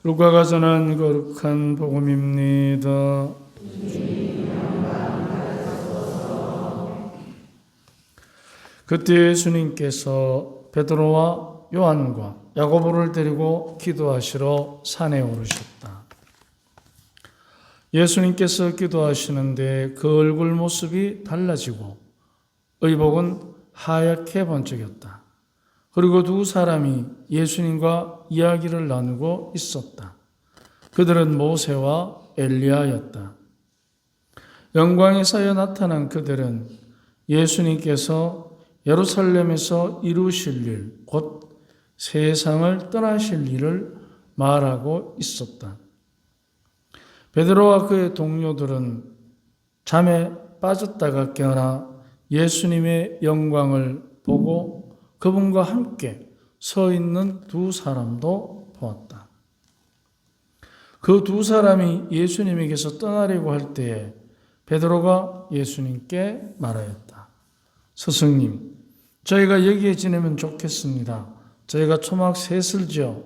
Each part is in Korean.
루카가 전한 거룩한 복음입니다. 그때 예수님께서 베드로와 요한과 야고보를 데리고 기도하시러 산에 오르셨다. 예수님께서 기도하시는데 그 얼굴 모습이 달라지고 의복은 하얗게 번쩍였다. 그리고 두 사람이 예수님과 이야기를 나누고 있었다. 그들은 모세와 엘리야였다. 영광에 쌓여 나타난 그들은 예수님께서 예루살렘에서 이루실 일, 곧 세상을 떠나실 일을 말하고 있었다. 베드로와 그의 동료들은 잠에 빠졌다가 깨어나 예수님의 영광을 보고 그분과 함께 서 있는 두 사람도 보았다. 그 두 사람이 예수님에게서 떠나려고 할 때에 베드로가 예수님께 말하였다. 스승님, 저희가 여기에 지내면 좋겠습니다. 저희가 초막 셋을 지어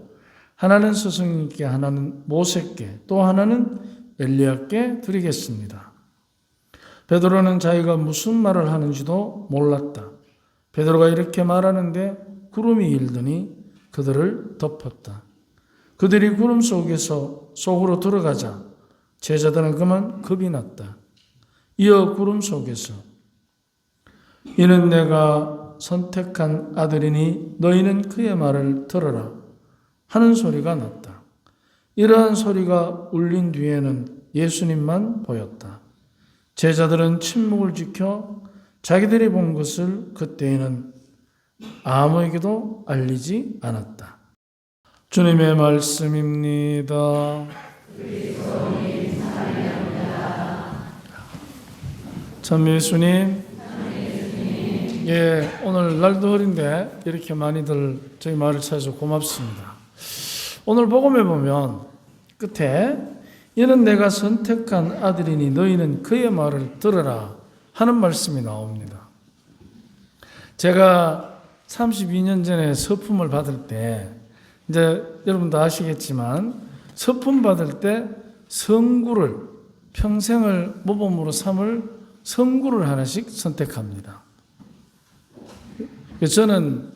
하나는 스승님께, 하나는 모세께, 또 하나는 엘리야께 드리겠습니다. 베드로는 자기가 무슨 말을 하는지도 몰랐다. 베드로가 이렇게 말하는데 구름이 일더니 그들을 덮었다. 그들이 구름 속으로 들어가자 제자들은 그만 겁이 났다. 이어 구름 속에서 이는 내가 선택한 아들이니 너희는 그의 말을 들어라 하는 소리가 났다. 이러한 소리가 울린 뒤에는 예수님만 보였다. 제자들은 침묵을 지켜 자기들이 본 것을 그때에는 아무에게도 알리지 않았다. 주님의 말씀입니다. 참 예수님, 예, 오늘 날도 어린데 이렇게 많이들 저희 말을 찾아서 고맙습니다. 오늘 복음에 보면 끝에 이는 내가 선택한 아들이니 너희는 그의 말을 들으라 하는 말씀이 나옵니다. 제가 32년 전에 서품을 받을 때 이제 여러분도 아시겠지만 서품 받을 때 성구를 평생을 모범으로 삼을 성구를 하나씩 선택합니다. 저는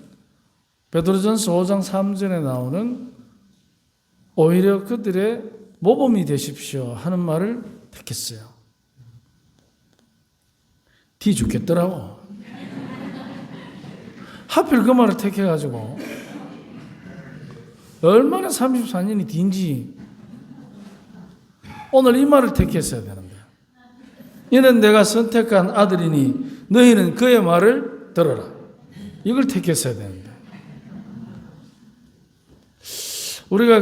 베드로전서 5장 3절에 나오는 오히려 그들의 모범이 되십시오 하는 말을 택했어요. 뒤 죽겠더라고. 하필 그 말을 택해가지고 얼마나 34년이 뒤인지 오늘 이 말을 택했어야 되는데 이는 내가 선택한 아들이니 너희는 그의 말을 들어라. 이걸 택했어야 되는데 우리가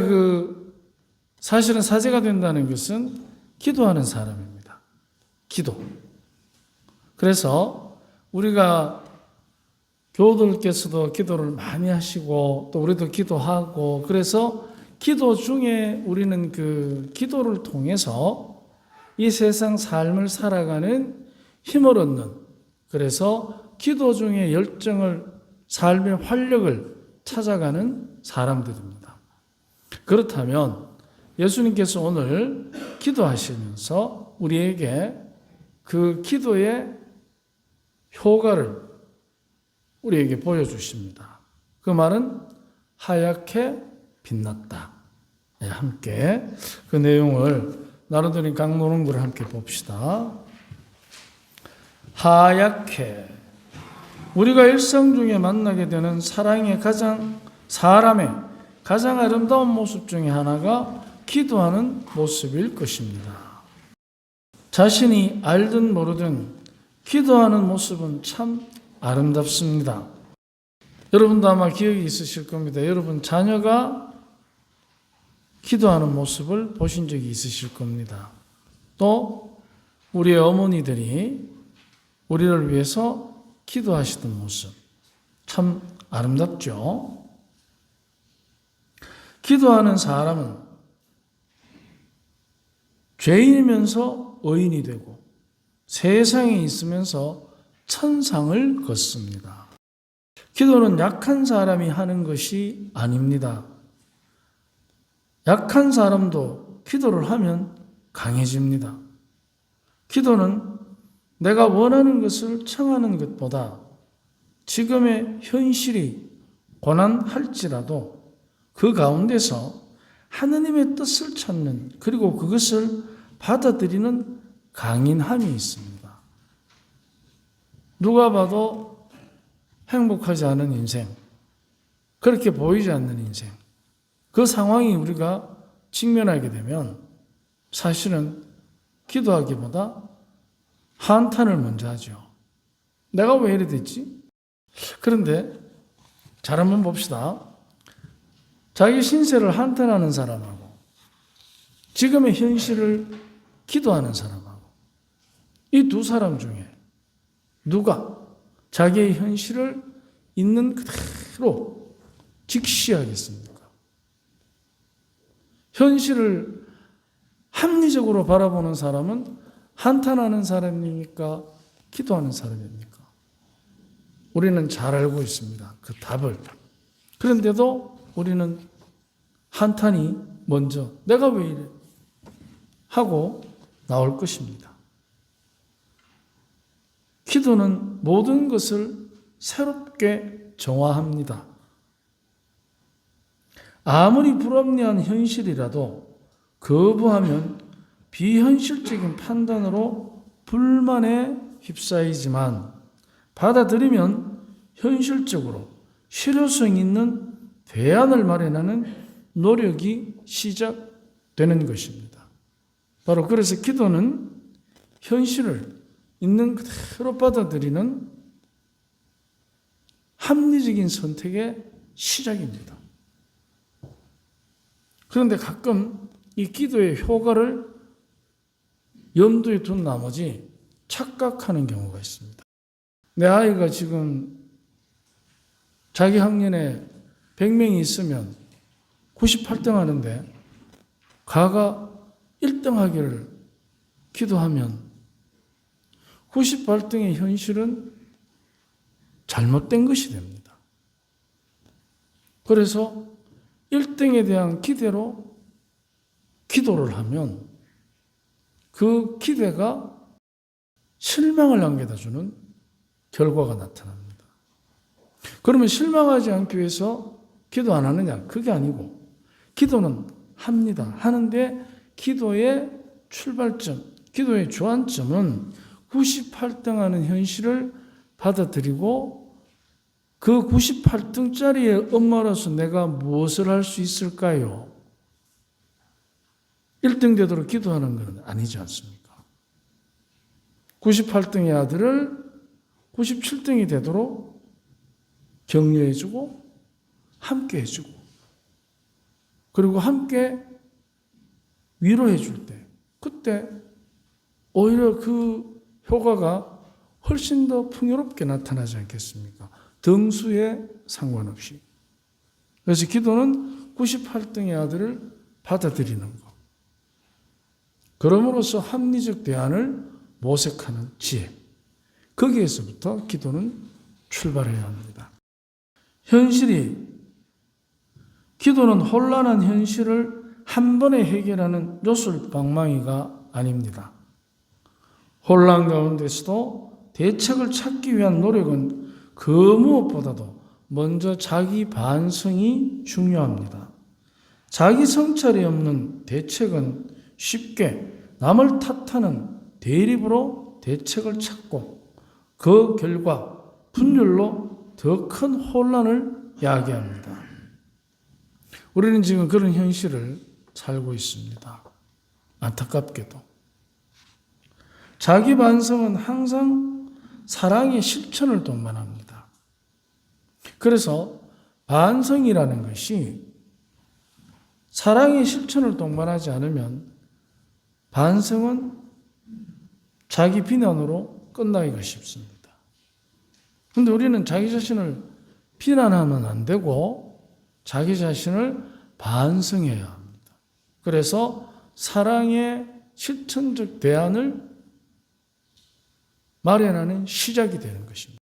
사실은 사제가 된다는 것은 기도하는 사람입니다. 기도. 그래서 우리가 교우들께서도 기도를 많이 하시고 또 우리도 기도하고 그래서 기도 중에 우리는 그 기도를 통해서 이 세상 삶을 살아가는 힘을 얻는 그래서 기도 중에 열정을 삶의 활력을 찾아가는 사람들입니다. 그렇다면 예수님께서 오늘 기도하시면서 우리에게 그 기도의 효과를 우리에게 보여주십니다. 그 말은 하얗게 빛났다. 네, 함께 그 내용을 나눠드린 강론문구를 함께 봅시다. 하얗게 우리가 일상 중에 만나게 되는 사람의 가장 아름다운 모습 중에 하나가 기도하는 모습일 것입니다. 자신이 알든 모르든 기도하는 모습은 참 아름답습니다. 여러분도 아마 기억이 있으실 겁니다. 여러분 자녀가 기도하는 모습을 보신 적이 있으실 겁니다. 또 우리의 어머니들이 우리를 위해서 기도하시던 모습 참 아름답죠. 기도하는 사람은 죄인이면서 의인이 되고 세상에 있으면서 천상을 걷습니다. 기도는 약한 사람이 하는 것이 아닙니다. 약한 사람도 기도를 하면 강해집니다. 기도는 내가 원하는 것을 청하는 것보다 지금의 현실이 고난할지라도 그 가운데서 하느님의 뜻을 찾는, 그리고 그것을 받아들이는 강인함이 있습니다. 누가 봐도 행복하지 않은 인생, 그렇게 보이지 않는 인생, 그 상황이 우리가 직면하게 되면 사실은 기도하기보다 한탄을 먼저 하죠. 내가 왜 이래 됐지? 그런데 잘 한번 봅시다. 자기 신세를 한탄하는 사람하고 지금의 현실을 기도하는 사람하고 이 두 사람 중에 누가 자기의 현실을 있는 그대로 직시하겠습니까? 현실을 합리적으로 바라보는 사람은 한탄하는 사람입니까? 기도하는 사람입니까? 우리는 잘 알고 있습니다. 그 답을. 그런데도 우리는 한탄이 먼저 내가 왜 이래? 하고 나올 것입니다. 기도는 모든 것을 새롭게 정화합니다. 아무리 불합리한 현실이라도 거부하면 비현실적인 판단으로 불만에 휩싸이지만 받아들이면 현실적으로 실효성 있는 대안을 마련하는 노력이 시작되는 것입니다. 바로 그래서 기도는 현실을 있는 그대로 받아들이는 합리적인 선택의 시작입니다. 그런데 가끔 이 기도의 효과를 염두에 둔 나머지 착각하는 경우가 있습니다. 내 아이가 지금 자기 학년에 100명이 있으면 98등 하는데 가가 1등 하기를 기도하면 98등의 현실은 잘못된 것이 됩니다. 그래서 1등에 대한 기대로 기도를 하면 그 기대가 실망을 안겨다 주는 결과가 나타납니다. 그러면 실망하지 않기 위해서 기도 안 하느냐? 그게 아니고 기도는 합니다. 하는데 기도의 출발점, 기도의 주안점은 98등 하는 현실을 받아들이고 그 98등짜리의 엄마로서 내가 무엇을 할 수 있을까요? 1등 되도록 기도하는 건 아니지 않습니까? 98등의 아들을 97등이 되도록 격려해주고 함께 해주고 그리고 함께 위로해줄 때 그때 오히려 그 효과가 훨씬 더 풍요롭게 나타나지 않겠습니까? 등수에 상관없이. 그래서 기도는 98등의 아들을 받아들이는 것. 그럼으로써 합리적 대안을 모색하는 지혜. 거기에서부터 기도는 출발해야 합니다. 기도는 혼란한 현실을 한 번에 해결하는 요술방망이가 아닙니다. 혼란 가운데서도 대책을 찾기 위한 노력은 그 무엇보다도 먼저 자기 반성이 중요합니다. 자기 성찰이 없는 대책은 쉽게 남을 탓하는 대립으로 대책을 찾고 그 결과 분열로 더 큰 혼란을 야기합니다. 우리는 지금 그런 현실을 살고 있습니다. 안타깝게도. 자기 반성은 항상 사랑의 실천을 동반합니다. 그래서 반성이라는 것이 사랑의 실천을 동반하지 않으면 반성은 자기 비난으로 끝나기가 쉽습니다. 그런데 우리는 자기 자신을 비난하면 안 되고 자기 자신을 반성해야 합니다. 그래서 사랑의 실천적 대안을 마련하는 시작이 되는 것입니다.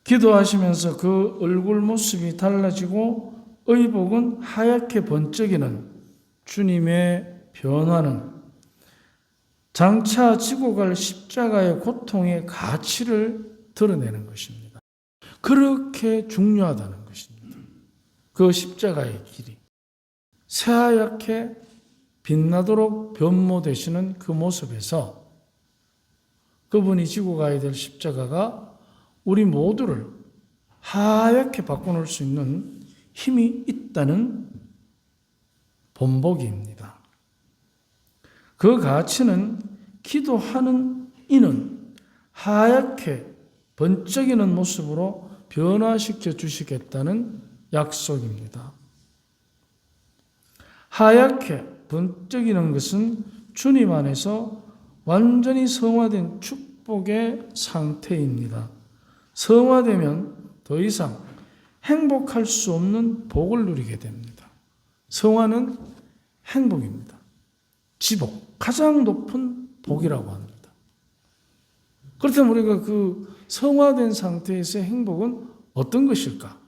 기도하시면서 그 얼굴 모습이 달라지고 의복은 하얗게 번쩍이는 주님의 변화는 장차 지고 갈 십자가의 고통의 가치를 드러내는 것입니다. 그렇게 중요하다는 것입니다. 그 십자가의 길이. 새하얗게 빛나도록 변모되시는 그 모습에서 그분이 지고 가야 될 십자가가 우리 모두를 하얗게 바꿔놓을 수 있는 힘이 있다는 본보기입니다. 그 가치는 기도하는 이는 하얗게 번쩍이는 모습으로 변화시켜 주시겠다는 약속입니다. 하얗게 번쩍이는 것은 주님 안에서 완전히 성화된 축복의 상태입니다. 성화되면 더 이상 행복할 수 없는 복을 누리게 됩니다. 성화는 행복입니다. 지복, 가장 높은 복이라고 합니다. 그렇다면 우리가 그 성화된 상태에서의 행복은 어떤 것일까?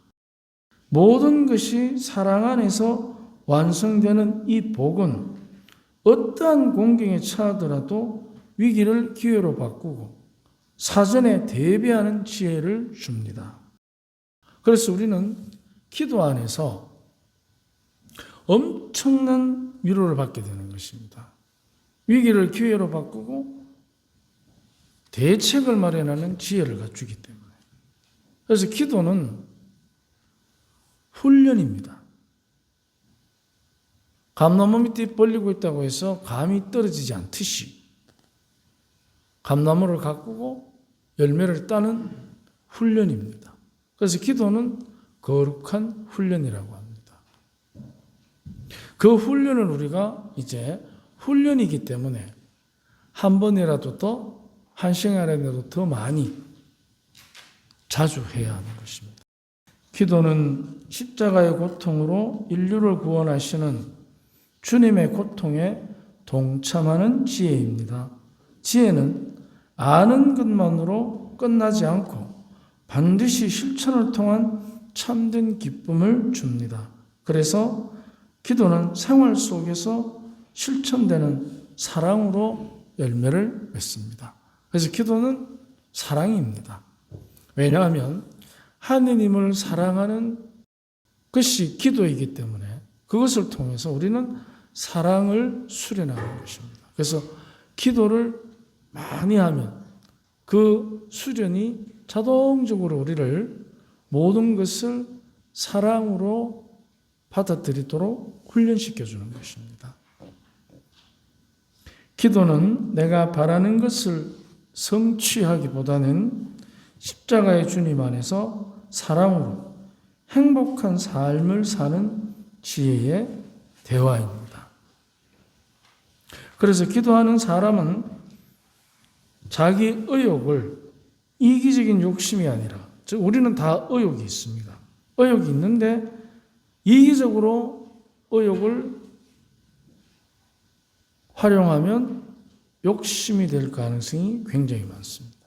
모든 것이 사랑 안에서 완성되는 이 복은 어떠한 공경에 처하더라도 위기를 기회로 바꾸고 사전에 대비하는 지혜를 줍니다. 그래서 우리는 기도 안에서 엄청난 위로를 받게 되는 것입니다. 위기를 기회로 바꾸고 대책을 마련하는 지혜를 갖추기 때문에. 그래서 기도는 훈련입니다. 감나무 밑에 벌리고 있다고 해서 감이 떨어지지 않듯이 감나무를 가꾸고 열매를 따는 훈련입니다. 그래서 기도는 거룩한 훈련이라고 합니다. 그 훈련을 우리가 이제 훈련이기 때문에 한 번이라도 더, 한 시간이라도 더 많이 자주 해야 하는 것입니다. 기도는 십자가의 고통으로 인류를 구원하시는 주님의 고통에 동참하는 지혜입니다. 지혜는 아는 것만으로 끝나지 않고 반드시 실천을 통한 참된 기쁨을 줍니다. 그래서 기도는 생활 속에서 실천되는 사랑으로 열매를 맺습니다. 그래서 기도는 사랑입니다. 왜냐하면 하느님을 사랑하는 것이 기도이기 때문에 그것을 통해서 우리는 사랑을 수련하는 것입니다. 그래서 기도를 많이 하면 그 수련이 자동적으로 우리를 모든 것을 사랑으로 받아들이도록 훈련시켜주는 것입니다. 기도는 내가 바라는 것을 성취하기보다는 십자가의 주님 안에서 사랑으로 행복한 삶을 사는 지혜의 대화입니다. 그래서 기도하는 사람은 자기 의욕을 이기적인 욕심이 아니라, 즉 우리는 다 의욕이 있습니다. 의욕이 있는데 이기적으로 의욕을 활용하면 욕심이 될 가능성이 굉장히 많습니다.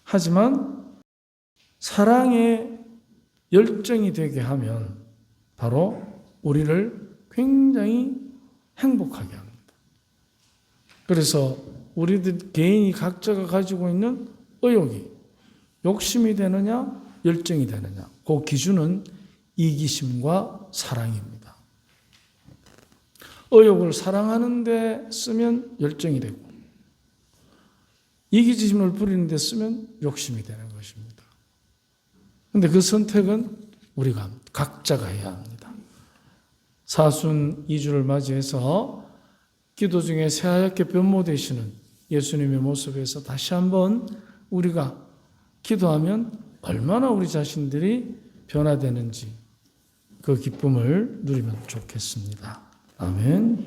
하지만 사랑의 열정이 되게 하면 바로 우리를 굉장히 행복하게 합니다. 그래서 우리들 개인이 각자가 가지고 있는 의욕이 욕심이 되느냐, 열정이 되느냐, 그 기준은 이기심과 사랑입니다. 의욕을 사랑하는 데 쓰면 열정이 되고 이기심을 부리는 데 쓰면 욕심이 되는 것입니다. 그런데 그 선택은 우리가 각자가 해야 합니다. 사순 2주를 맞이해서 기도 중에 새하얗게 변모되시는 예수님의 모습에서 다시 한번 우리가 기도하면 얼마나 우리 자신들이 변화되는지 그 기쁨을 누리면 좋겠습니다. 아멘.